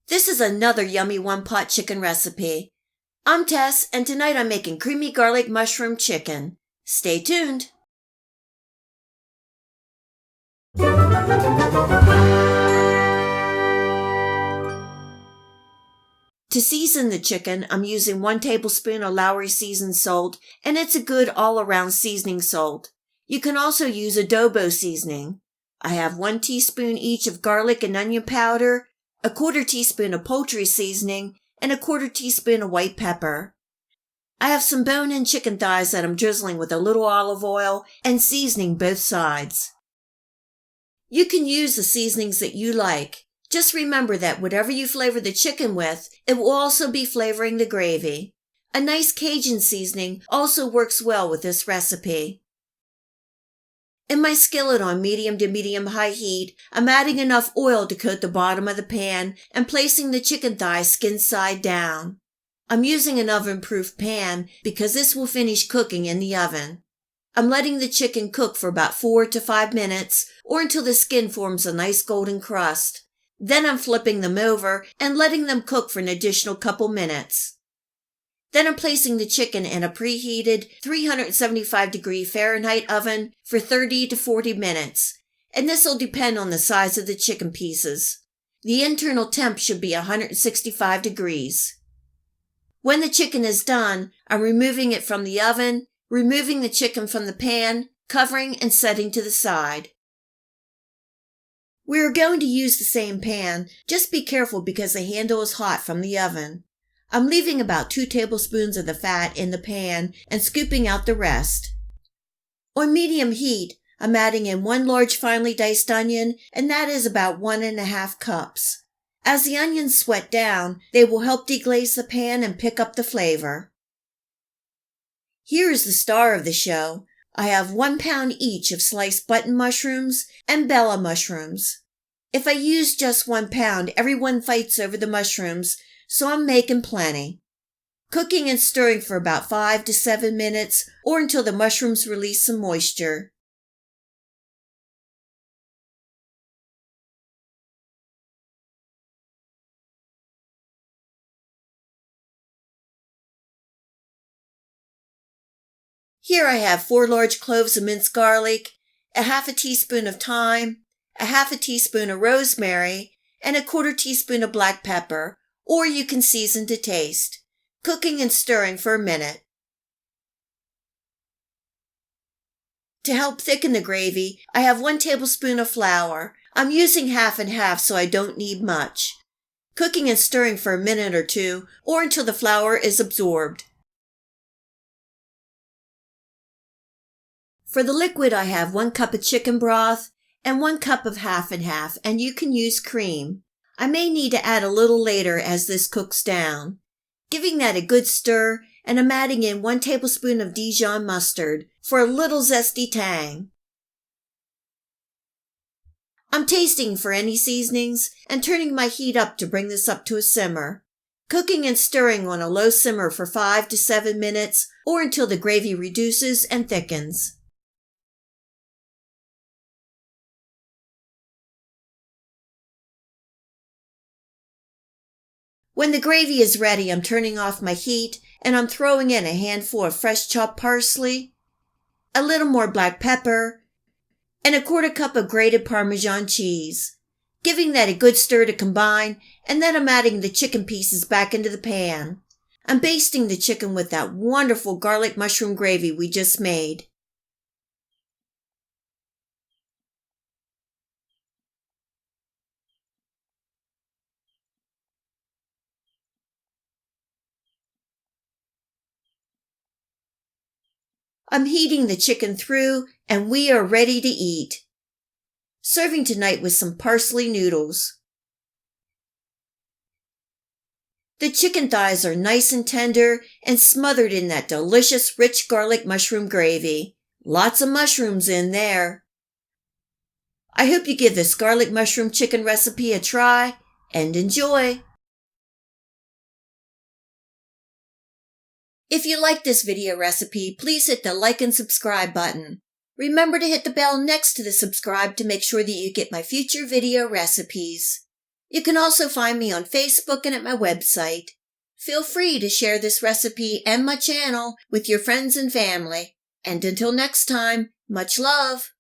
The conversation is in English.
This is another yummy one-pot chicken recipe. I'm Tess, and tonight I'm making creamy garlic mushroom chicken. Stay tuned. To season the chicken, I'm using 1 tablespoon of Lawry seasoned salt, and it's a good all-around seasoning salt. You can also use adobo seasoning. I have 1 teaspoon each of garlic and onion powder, a 1/4 teaspoon of poultry seasoning, and a 1/4 teaspoon of white pepper. I have some bone-in chicken thighs that I'm drizzling with a little olive oil and seasoning both sides. You can use the seasonings that you like. Just remember that whatever you flavor the chicken with, it will also be flavoring the gravy. A nice Cajun seasoning also works well with this recipe. In my skillet on medium to medium-high heat, I'm adding enough oil to coat the bottom of the pan and placing the chicken thigh skin side down. I'm using an oven-proof pan because this will finish cooking in the oven. I'm letting the chicken cook for about 4 to 5 minutes or until the skin forms a nice golden crust. Then I'm flipping them over and letting them cook for an additional couple minutes. Then I'm placing the chicken in a preheated 375-degree Farenheit oven for 30 to 40 minutes, and this will depend on the size of the chicken pieces. The internal temp should be 165 degrees. When the chicken is done, I'm removing it from the oven, removing the chicken from the pan, covering and setting to the side. We are going to use the same pan, just be careful because the handle is hot from the oven. I'm leaving about 2 tablespoons of the fat in the pan and scooping out the rest. On medium heat, I'm adding in 1 large finely diced onion, and that is about 1½ cups. As the onions sweat down, they will help deglaze the pan and pick up the flavor. Here is the star of the show. I have 1 pound each of sliced button mushrooms and bella mushrooms. If I use just 1 pound, everyone fights over the mushrooms, so I'm making plenty. Cooking and stirring for about 5 to 7 minutes or until the mushrooms release some moisture. Here I have 4 large cloves of minced garlic, a 1/2 teaspoon of thyme, a 1/2 teaspoon of rosemary, and a 1/4 teaspoon of black pepper, or you can season to taste. Cooking and stirring for a minute. To help thicken the gravy, I have 1 tablespoon of flour. I'm using half and half so I don't need much. Cooking and stirring for a minute or 2, or until the flour is absorbed. For the liquid, I have 1 cup of chicken broth and 1 cup of half and half, and you can use cream. I may need to add a little later as this cooks down. Giving that a good stir, and I'm adding in 1 tablespoon of Dijon mustard for a little zesty tang. I'm tasting for any seasonings and turning my heat up to bring this up to a simmer. Cooking and stirring on a low simmer for 5 to 7 minutes or until the gravy reduces and thickens. When the gravy is ready, I'm turning off my heat and I'm throwing in a handful of fresh chopped parsley, a little more black pepper, and a 1/4 cup of grated Parmesan cheese. Giving that a good stir to combine, and then I'm adding the chicken pieces back into the pan. I'm basting the chicken with that wonderful garlic mushroom gravy we just made. I'm heating the chicken through, and we are ready to eat. Serving tonight with some parsley noodles. The chicken thighs are nice and tender and smothered in that delicious rich garlic mushroom gravy. Lots of mushrooms in there. I hope you give this garlic mushroom chicken recipe a try and enjoy. If you like this video recipe, please hit the like and subscribe button. Remember to hit the bell next to the subscribe to make sure that you get my future video recipes. You can also find me on Facebook and at my website. Feel free to share this recipe and my channel with your friends and family. And until next time, much love!